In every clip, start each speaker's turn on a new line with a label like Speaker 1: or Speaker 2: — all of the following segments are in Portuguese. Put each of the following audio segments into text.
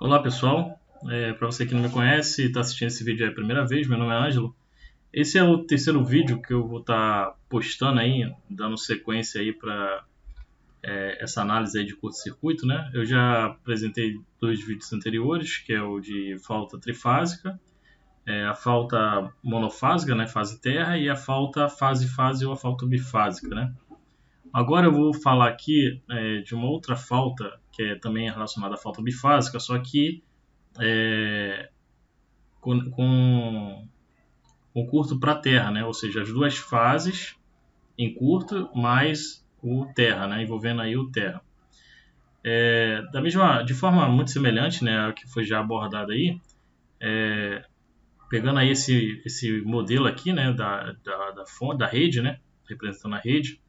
Speaker 1: Olá pessoal, para você que não me conhece e está assistindo esse vídeo aí a primeira vez, meu nome é Ângelo. Esse é o terceiro vídeo que eu vou estar postando aí, dando sequência aí para essa análise aí de curto-circuito, né? Eu já apresentei dois vídeos anteriores, que é o de falta trifásica, a falta monofásica, né, fase terra, e a falta fase-fase ou a falta bifásica, né? Agora eu vou falar aqui de uma outra falta, que é também relacionada à falta bifásica, só que é, com o curto para terra, né? Ou seja, as duas fases em curto mais o terra, né? Envolvendo aí o terra. De forma muito semelhante, né, ao que foi já abordado aí, pegando aí esse modelo aqui, né, da fonte, da rede, né, representando a rede,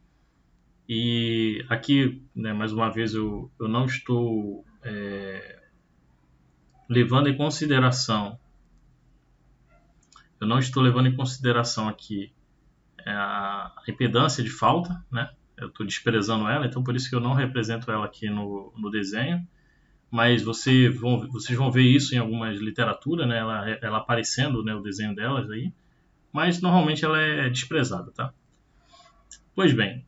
Speaker 1: e aqui, né, mais uma vez, eu não estou levando em consideração, eu não estou levando em consideração aqui a impedância de falta, né? Eu estou desprezando ela, então por isso que eu não represento ela aqui no desenho. Mas vocês vão ver isso em algumas literaturas, né? Ela aparecendo, né? O desenho delas aí. Mas normalmente ela é desprezada, tá? Pois bem,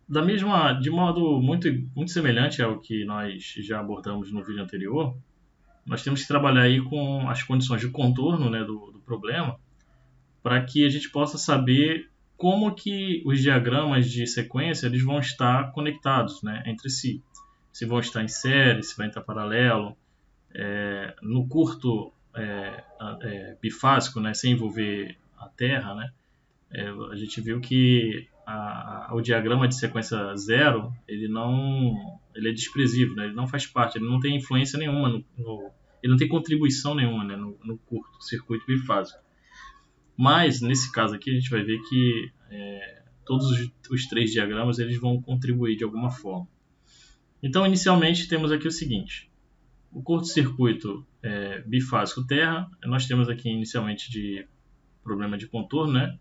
Speaker 1: de modo muito semelhante ao que nós já abordamos no vídeo anterior, nós temos que trabalhar aí com as condições de contorno, né, do problema, para que a gente possa saber como que os diagramas de sequência eles vão estar conectados, né, entre si. Se vão estar em série, se vai estar paralelo. No curto bifásico, né, sem envolver a Terra, né, a gente viu que o diagrama de sequência zero ele é desprezível, né, ele não faz parte, ele não tem influência nenhuma ele não tem contribuição nenhuma, né, no curto circuito bifásico. Mas, nesse caso aqui, a gente vai ver que todos os três diagramas eles vão contribuir de alguma forma. Então, inicialmente, temos aqui o seguinte. O curto-circuito bifásico terra, nós temos aqui inicialmente de problema de contorno, né?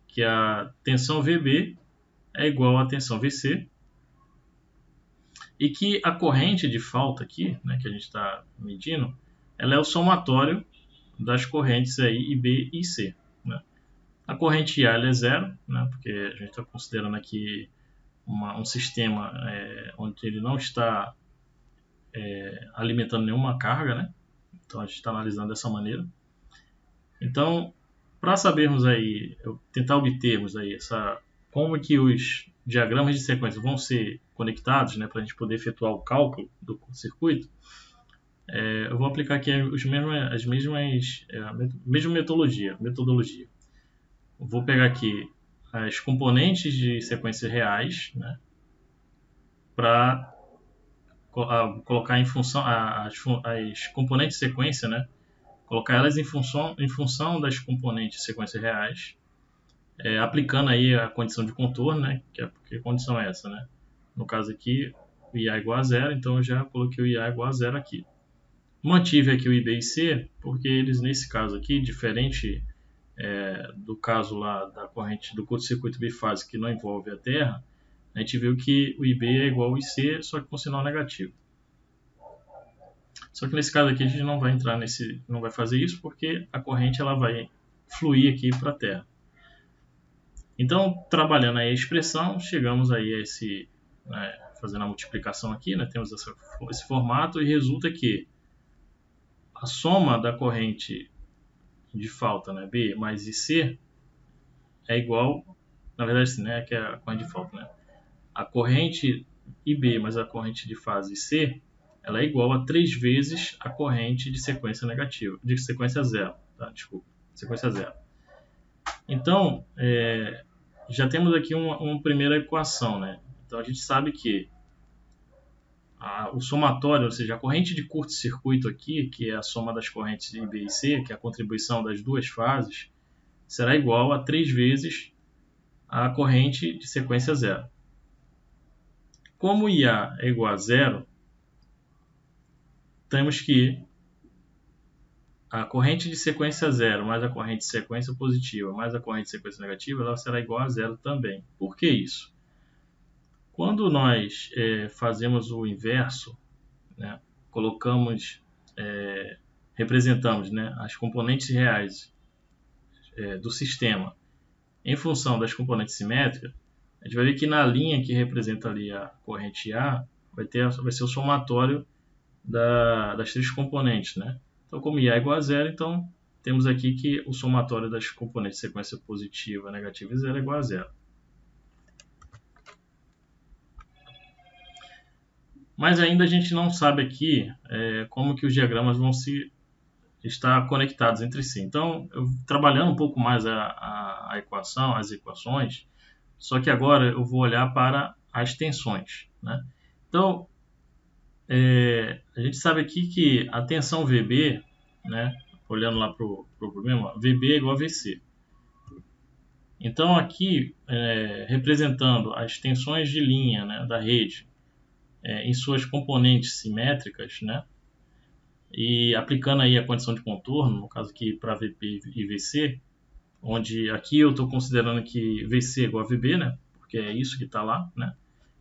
Speaker 1: Que a tensão VB é igual à tensão VC e que a corrente de falta aqui, né, que a gente está medindo, ela é o somatório das correntes aí IB e C, né? A corrente A é zero, né, porque a gente está considerando aqui um sistema onde ele não está alimentando nenhuma carga, né? Então a gente está analisando dessa maneira. Então, para sabermos aí, tentar obtermos aí como que os diagramas de sequência vão ser conectados, né, para a gente poder efetuar o cálculo do circuito, eu vou aplicar aqui a mesma metodologia. Vou pegar aqui as componentes de sequências reais, né, para colocar em função as componentes de sequência, né, colocar elas em função das componentes de sequências reais, aplicando aí a condição de contorno, né, que condição é essa, né? No caso aqui, o IA é igual a zero, então eu já coloquei o IA igual a zero aqui. Mantive aqui o IB e C, porque eles, nesse caso aqui, diferente do caso lá da corrente do curto-circuito bifásico que não envolve a Terra, a gente viu que o IB é igual ao IC, só que com sinal negativo. Só que nesse caso aqui a gente não vai entrar não vai fazer isso, porque a corrente ela vai fluir aqui para a Terra. Então, trabalhando aí a expressão, chegamos aí a fazendo a multiplicação aqui, né, temos esse formato e resulta que a soma da corrente de falta, né, B mais IC é igual, na verdade, assim, né, que é a corrente de falta, né, a corrente IB mais a corrente de fase C, ela é igual a 3 vezes a corrente de sequência negativa, de sequência zero, tá? Desculpa, sequência zero. Então, já temos aqui uma primeira equação, né? Então a gente sabe que o somatório, ou seja, a corrente de curto-circuito aqui, que é a soma das correntes de B e C, que é a contribuição das duas fases, será igual a 3 vezes a corrente de sequência zero. Como IA é igual a zero, temos que a corrente de sequência zero mais a corrente de sequência positiva mais a corrente de sequência negativa, ela será igual a zero também. Por que isso? Quando nós fazemos o inverso, né, representamos, né, as componentes reais do sistema em função das componentes simétricas, a gente vai ver que na linha que representa ali a corrente A, vai ser o somatório das três componentes, né? Então, como I é igual a zero, então temos aqui que o somatório das componentes de sequência positiva, negativa e zero é igual a zero. Mas ainda a gente não sabe aqui como que os diagramas vão estar conectados entre si. Então, eu trabalhando um pouco mais a equação, as equações, só que agora eu vou olhar para as tensões, né? Então, a gente sabe aqui que a tensão VB, né, olhando lá para o problema, VB é igual a VC. Então, aqui, representando as tensões de linha, né, da rede em suas componentes simétricas, né, e aplicando aí a condição de contorno, no caso aqui para VP e VC, onde aqui eu estou considerando que VC é igual a VB, né, porque é isso que está lá, né.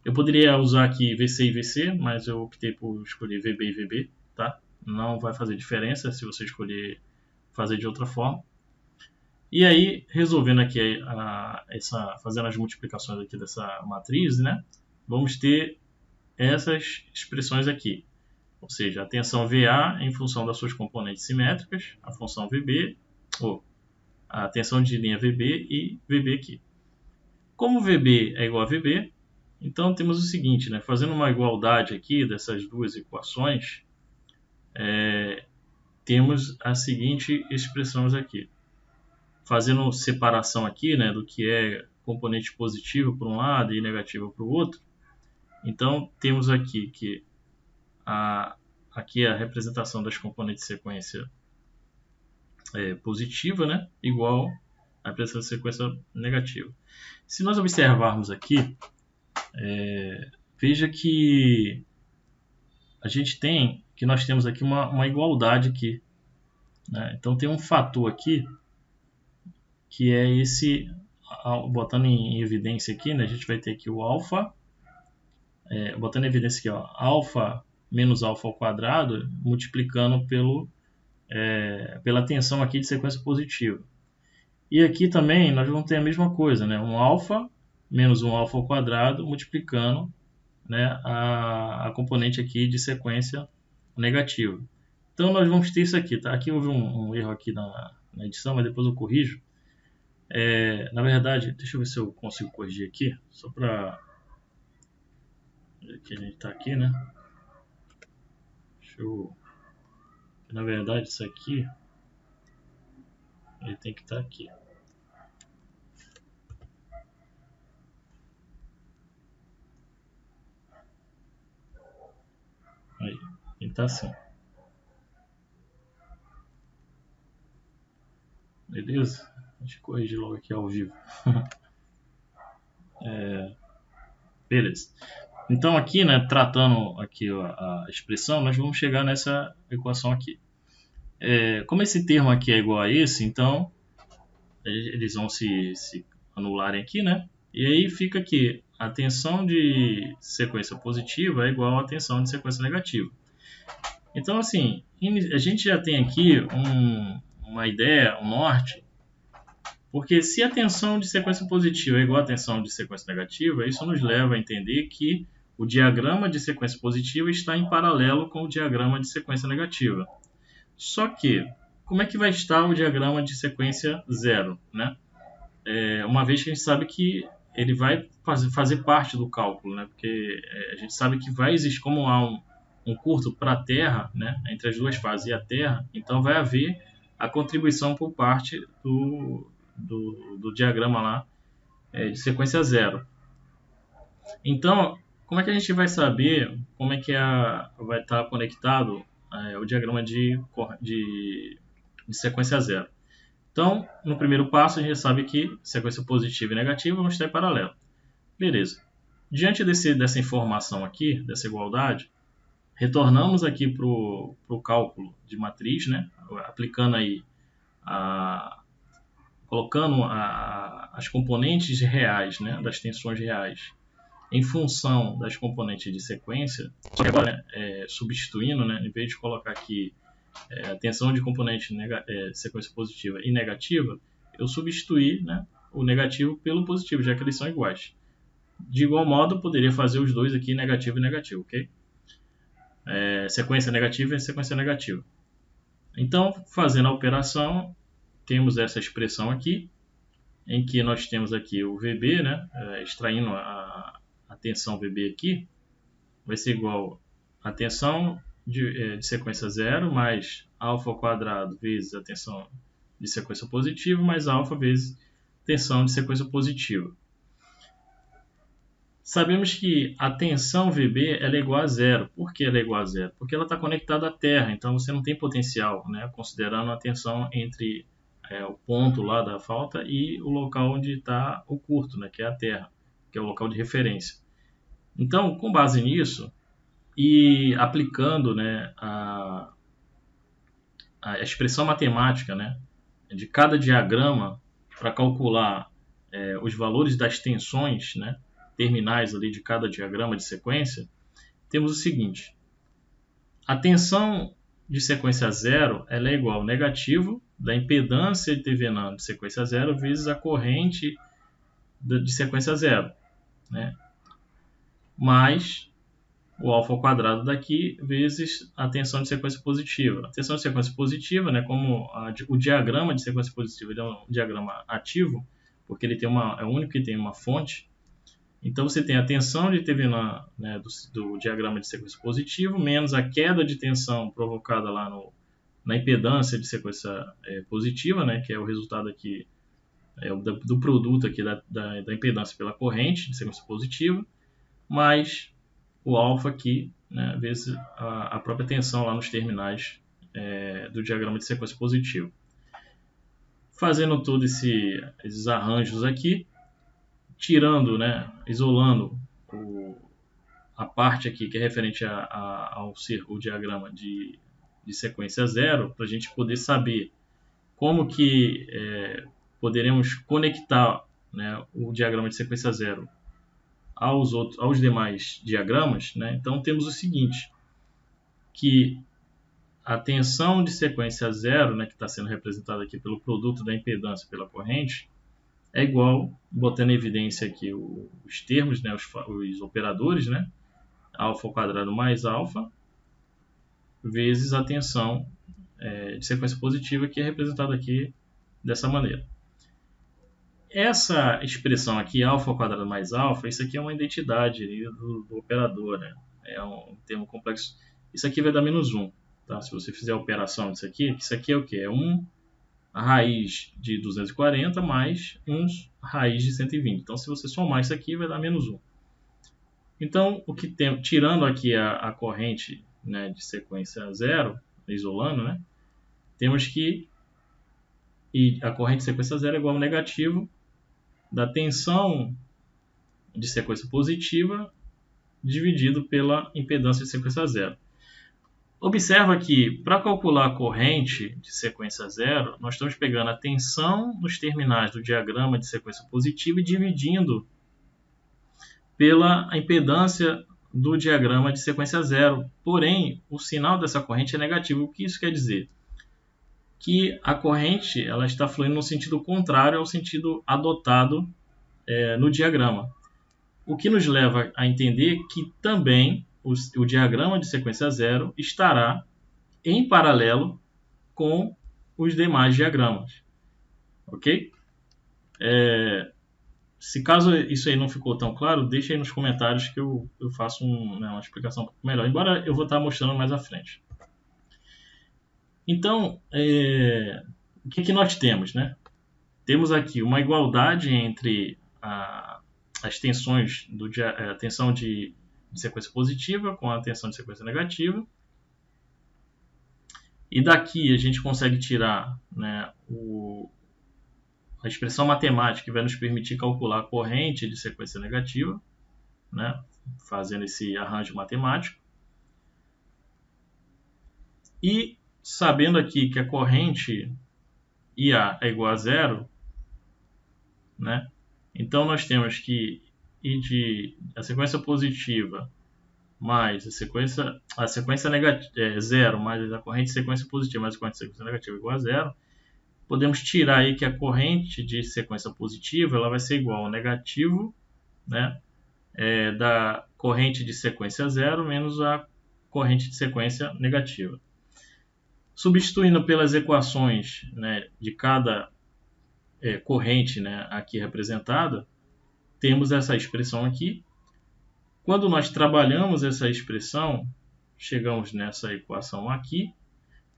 Speaker 1: Eu poderia usar aqui VC e VC, mas eu optei por escolher VB e VB, tá? Não vai fazer diferença se você escolher fazer de outra forma. E aí, resolvendo aqui fazendo as multiplicações aqui dessa matriz, né? Vamos ter essas expressões aqui. Ou seja, a tensão VA em função das suas componentes simétricas, a função VB, ou a tensão de linha VB e VB aqui. Como VB é igual a VB, então temos o seguinte, né? Fazendo uma igualdade aqui dessas duas equações, temos as seguintes expressões aqui. Fazendo separação aqui, né, do que é componente positivo por um lado e negativo para o outro, então temos aqui que aqui a representação das componentes de sequência positiva, né, igual a representação de sequência negativa. Se nós observarmos aqui, veja que nós temos aqui uma igualdade aqui, né? Então tem um fator aqui que é esse, botando em evidência aqui, né? A gente vai ter aqui o alfa, botando em evidência aqui, ó, alfa menos alfa ao quadrado, multiplicando pela tensão aqui de sequência positiva. E aqui também nós vamos ter a mesma coisa, né? Um alfa menos um alfa ao quadrado, multiplicando, né, a componente aqui de sequência negativa. Então nós vamos ter isso aqui, tá? Aqui houve um erro aqui na edição, mas depois eu corrijo. Na verdade, deixa eu ver se eu consigo corrigir aqui, só para que a gente está aqui, né? Na verdade, isso aqui ele tem que estar aqui. Aí, ele está assim. Beleza? A gente corrige logo aqui ao vivo. Beleza. Então aqui, né, tratando aqui a expressão, nós vamos chegar nessa equação aqui. Como esse termo aqui é igual a esse, então eles vão se anularem aqui, né? E aí fica aqui, a tensão de sequência positiva é igual à tensão de sequência negativa. Então, assim, a gente já tem aqui uma ideia, um norte, porque se a tensão de sequência positiva é igual à tensão de sequência negativa, isso nos leva a entender que o diagrama de sequência positiva está em paralelo com o diagrama de sequência negativa. Só que, como é que vai estar o diagrama de sequência zero, né? Uma vez que a gente sabe que ele vai fazer parte do cálculo, né? Porque a gente sabe que vai existir, como há um curto para a Terra, né? Entre as duas fases e a Terra, então vai haver a contribuição por parte do diagrama lá de sequência zero. Então, como é que a gente vai saber como é que vai estar conectado o diagrama de sequência zero? Então, no primeiro passo, a gente sabe que sequência positiva e negativa vão estar em paralelo. Beleza. Diante dessa informação aqui, dessa igualdade, retornamos aqui para o cálculo de matriz, né? Aplicando aí, colocando as componentes reais, né? Das tensões reais em função das componentes de sequência, só que agora, substituindo, né, em vez de colocar aqui a tensão de componente sequência positiva e negativa, eu substituí, né, o negativo pelo positivo, já que eles são iguais. De igual modo, eu poderia fazer os dois aqui, negativo e negativo, ok? Sequência negativa e sequência negativa. Então, fazendo a operação, temos essa expressão aqui, em que nós temos aqui o VB, né, extraindo a tensão VB aqui, vai ser igual a tensão de sequência zero mais alfa ao quadrado vezes a tensão de sequência positiva mais alfa vezes tensão de sequência positiva. Sabemos que a tensão VB ela é igual a zero. Por que ela é igual a zero? Porque ela está conectada à Terra, então você não tem potencial, né, considerando a tensão entre o ponto lá da falta e o local onde está o curto, né, que é a Terra, que é o local de referência. Então, com base nisso, e aplicando, né, a expressão matemática, né, de cada diagrama para calcular os valores das tensões, né, terminais ali de cada diagrama de sequência, temos o seguinte: a tensão de sequência zero ela é igual ao negativo da impedância de Thevenin de sequência zero vezes a corrente de sequência zero, né, mais o alfa ao quadrado daqui vezes a tensão de sequência positiva. A tensão de sequência positiva, né, como o diagrama de sequência positiva ele é um diagrama ativo, porque ele tem é o único que tem uma fonte. Então você tem a tensão de Thevenin, né, do diagrama de sequência positivo, menos a queda de tensão provocada lá na impedância de sequência positiva, né, que é o resultado aqui do produto aqui da impedância pela corrente de sequência positiva, mais o alfa aqui, né, vezes a própria tensão lá nos terminais do diagrama de sequência positiva. Fazendo todos esses arranjos aqui, tirando, né, isolando a parte aqui que é referente ao ser o diagrama de sequência zero, para a gente poder saber como que poderemos conectar, né, o diagrama de sequência zero aos demais diagramas, né? Então temos o seguinte, que a tensão de sequência zero, né, que está sendo representada aqui pelo produto da impedância pela corrente, é igual, botando em evidência aqui os termos, né, os operadores, né, alfa ao quadrado mais alfa, vezes a tensão de sequência positiva, que é representada aqui dessa maneira. Essa expressão aqui, alfa ao quadrado mais alfa, isso aqui é uma identidade do operador, né? É um termo complexo. Isso aqui vai dar menos 1. Tá? Se você fizer a operação disso aqui, isso aqui é o quê? É 1 a raiz de 240 mais 1 raiz de 120. Então, se você somar isso aqui, vai dar menos 1. Então, o que tem, tirando aqui a corrente, né, de sequência zero, isolando, né, temos que a corrente de sequência zero é igual ao negativo da tensão de sequência positiva dividido pela impedância de sequência zero. Observa que, para calcular a corrente de sequência zero, nós estamos pegando a tensão nos terminais do diagrama de sequência positiva e dividindo pela impedância do diagrama de sequência zero. Porém, o sinal dessa corrente é negativo. O que isso quer dizer? Que a corrente ela está fluindo no sentido contrário ao sentido adotado no diagrama. O que nos leva a entender que também o diagrama de sequência zero estará em paralelo com os demais diagramas. Ok? Se caso isso aí não ficou tão claro, deixa aí nos comentários que eu faço uma explicação um pouco melhor, embora eu vou estar mostrando mais à frente. Então, o que nós temos, né? Temos aqui uma igualdade entre as tensões, a tensão de sequência positiva com a tensão de sequência negativa. E daqui a gente consegue tirar, né, a expressão matemática que vai nos permitir calcular a corrente de sequência negativa, né, fazendo esse arranjo matemático. E sabendo aqui que a corrente IA é igual a zero, né, então nós temos que a sequência positiva mais a sequência negativa, 0 mais a corrente de sequência positiva mais a corrente de sequência negativa igual a 0, podemos tirar aí que a corrente de sequência positiva ela vai ser igual ao negativo, né, da corrente de sequência 0 menos a corrente de sequência negativa. Substituindo pelas equações, né, de cada corrente, né, aqui representada, temos essa expressão aqui. Quando nós trabalhamos essa expressão, chegamos nessa equação aqui.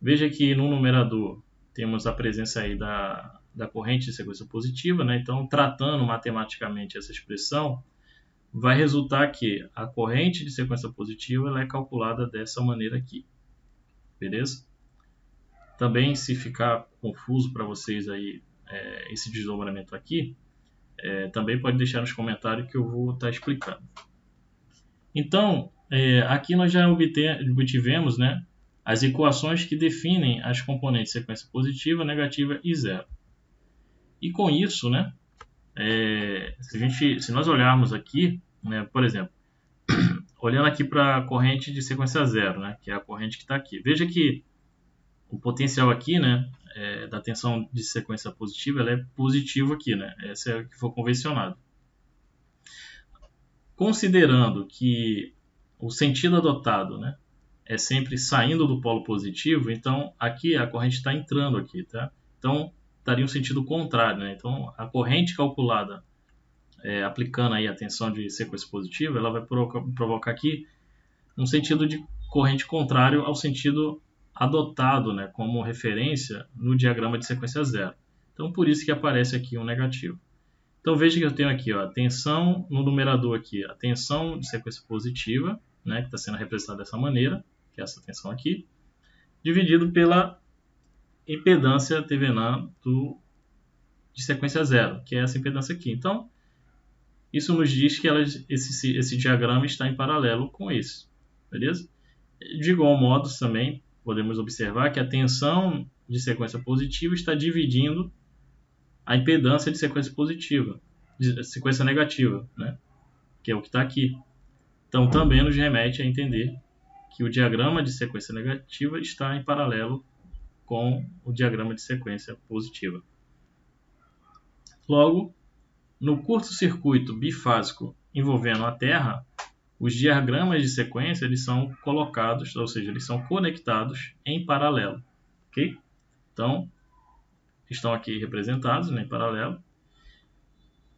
Speaker 1: Veja que no numerador temos a presença aí da corrente de sequência positiva, né? Então, tratando matematicamente essa expressão, vai resultar que a corrente de sequência positiva ela é calculada dessa maneira aqui. Beleza? Também, se ficar confuso para vocês aí esse desdobramento aqui, também pode deixar nos comentários que eu vou estar explicando. Então, aqui nós já obtivemos, né, as equações que definem as componentes de sequência positiva, negativa e zero. E com isso, né, se nós olharmos aqui, né, por exemplo, olhando aqui para a corrente de sequência zero, né, que é a corrente que está aqui. Veja que o potencial aqui, né, da tensão de sequência positiva, ela é positivo aqui, né, essa é a que for convencionado. Considerando que o sentido adotado, né, é sempre saindo do polo positivo, então aqui a corrente está entrando aqui, tá? Então estaria um sentido contrário, né? Então a corrente calculada aplicando aí a tensão de sequência positiva, ela vai provocar aqui um sentido de corrente contrário ao sentido adotado, né, como referência no diagrama de sequência zero. Então por isso que aparece aqui um negativo. Então veja que eu tenho aqui, ó, a tensão no numerador aqui, a tensão de sequência positiva, né, que está sendo representada dessa maneira, que é essa tensão aqui, dividido pela impedância Thevenin de sequência zero, que é essa impedância aqui. Então, isso nos diz que esse diagrama está em paralelo com esse, beleza? De igual modo, também podemos observar que a tensão de sequência positiva está dividindo a impedância de sequência positiva, de sequência negativa, né? Que é o que está aqui. Então, também nos remete a entender que o diagrama de sequência negativa está em paralelo com o diagrama de sequência positiva. Logo, no curto-circuito bifásico envolvendo a Terra, os diagramas de sequência eles são colocados, ou seja, eles são conectados em paralelo, ok? Então, estão aqui representados, né, em paralelo.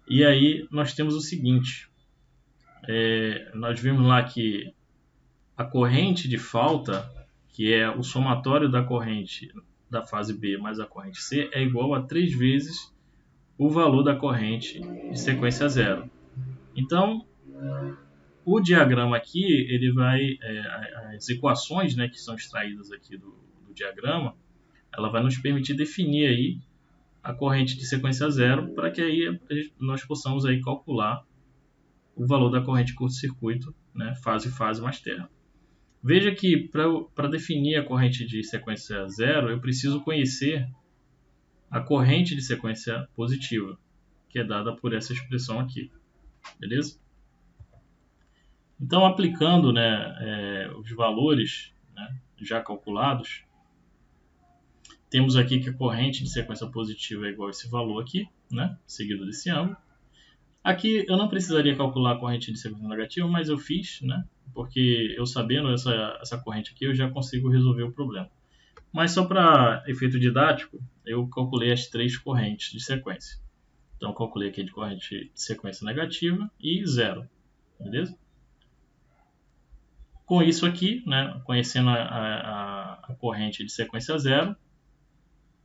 Speaker 1: E aí nós temos o seguinte, nós vimos lá que a corrente de falta, que é o somatório da corrente da fase B mais a corrente C, é igual a 3 vezes o valor da corrente de sequência zero. Então, o diagrama aqui, ele vai, as equações, né, que são extraídas aqui do diagrama, ela vai nos permitir definir aí a corrente de sequência zero, para que aí nós possamos aí calcular o valor da corrente curto-circuito, né, fase mais terra. Veja que para definir a corrente de sequência zero, eu preciso conhecer a corrente de sequência positiva, que é dada por essa expressão aqui, beleza? Então, aplicando, né, os valores, né, já calculados, temos aqui que a corrente de sequência positiva é igual a esse valor aqui, né, seguido desse ângulo. Aqui eu não precisaria calcular a corrente de sequência negativa, mas eu fiz, né, porque eu sabendo essa corrente aqui, eu já consigo resolver o problema. Mas só para efeito didático, eu calculei as 3 correntes de sequência. Então, eu calculei aqui de corrente de sequência negativa e zero, beleza? Com isso aqui, né, conhecendo a corrente de sequência zero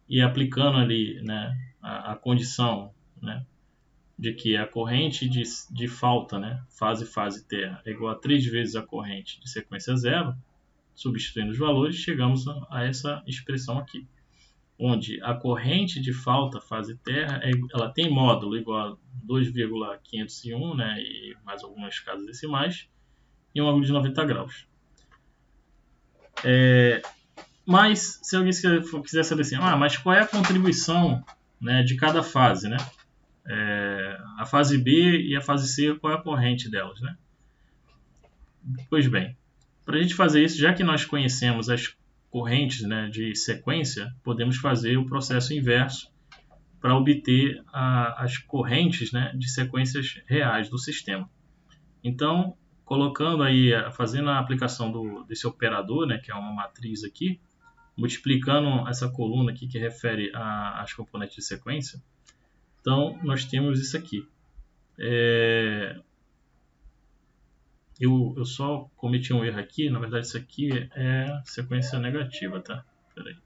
Speaker 1: e aplicando ali, né, a condição, né, de que a corrente de falta, né, fase terra, é igual a 3 vezes a corrente de sequência zero, substituindo os valores, chegamos a essa expressão aqui, onde a corrente de falta fase terra, ela tem módulo igual a 2,501, né, e mais algumas casas decimais, e um ângulo de 90 graus. Mas, se alguém quiser saber assim, mas qual é a contribuição, né, de cada fase, né? a fase B e a fase C, qual é a corrente delas, né? Pois bem, para a gente fazer isso, já que nós conhecemos as correntes, né, de sequência, podemos fazer o processo inverso para obter as correntes, né, de sequências reais do sistema. Então, colocando aí, fazendo a aplicação desse operador, né, que é uma matriz aqui, multiplicando essa coluna aqui que refere às componentes de sequência, então nós temos isso aqui. Eu só cometi um erro aqui, na verdade isso aqui é sequência negativa, tá? Peraí.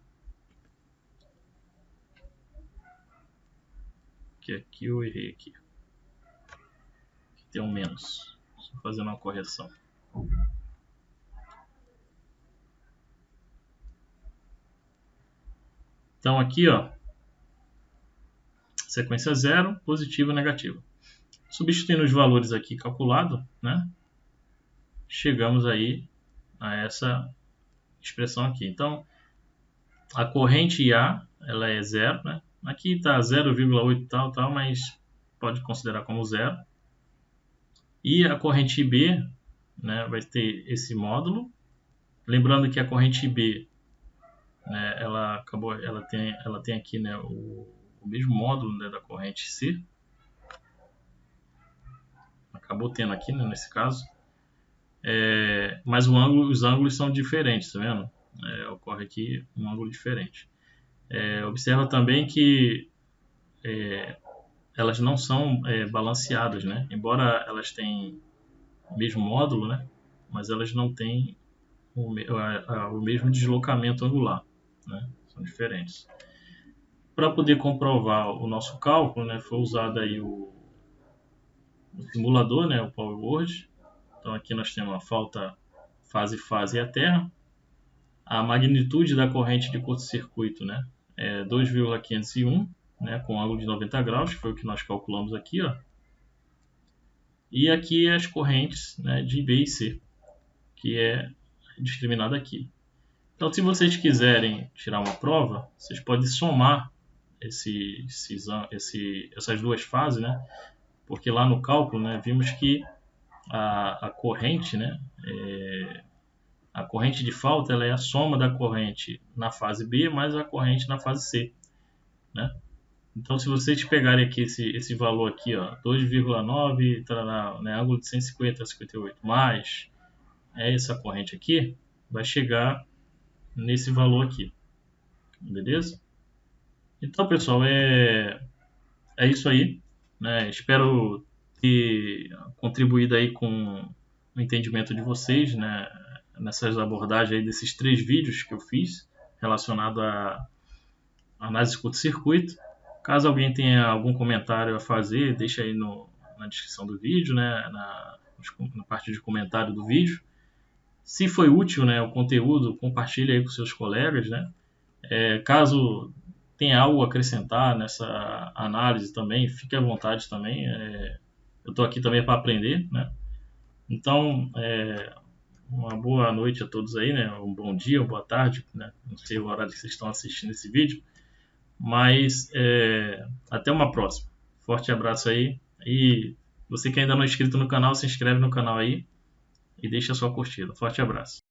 Speaker 1: Aqui eu errei aqui. Aqui tem um menos. Só fazendo uma correção. Então aqui, ó, sequência 0, positiva, negativa. Substituindo os valores aqui calculados, né? Chegamos aí a essa expressão aqui. Então, a corrente A, ela é 0, né? Aqui está 0,8 tal, mas pode considerar como 0. E a corrente B, né, vai ter esse módulo. Lembrando que a corrente B, né, ela tem aqui, né, o mesmo módulo, né, da corrente C. Acabou tendo aqui, né, nesse caso. Mas os ângulos são diferentes, tá vendo? Ocorre aqui um ângulo diferente. Observa também que elas não são balanceadas, né? Embora elas tenham o mesmo módulo, né? Mas elas não têm o mesmo deslocamento angular, né? São diferentes. Para poder comprovar o nosso cálculo, né, foi usado aí o simulador, né, o PowerWord. Então aqui nós temos a falta fase e a terra. A magnitude da corrente de curto-circuito, né, é 2,501, né, com ângulo de 90 graus, que foi o que nós calculamos aqui, ó. E aqui as correntes, né, de B e C, que é discriminada aqui. Então, se vocês quiserem tirar uma prova, vocês podem somar essas duas fases, né? Porque lá no cálculo, né, vimos que a corrente, né, a corrente de falta, ela é a soma da corrente na fase B mais a corrente na fase C, né? Então, se vocês pegarem aqui esse valor aqui, ó, 2,9, né, ângulo de 150 a 58, mais essa corrente aqui, vai chegar nesse valor aqui, beleza? Então, pessoal, é isso aí, né? Espero ter contribuído aí com o entendimento de vocês, né, nessas abordagens aí desses 3 vídeos que eu fiz relacionado à análise de curto-circuito. Caso alguém tenha algum comentário a fazer, deixa aí na descrição do vídeo, né, na parte de comentário do vídeo. Se foi útil, né, o conteúdo, compartilhe aí com seus colegas, né. Caso tenha algo a acrescentar nessa análise também, fique à vontade também. Eu estou aqui também para aprender, né. Então, uma boa noite a todos aí, né, um bom dia, uma boa tarde, né, não sei o horário que vocês estão assistindo esse vídeo. Mas até uma próxima. Forte abraço aí. E você que ainda não é inscrito no canal, se inscreve no canal aí e deixa a sua curtida. Forte abraço.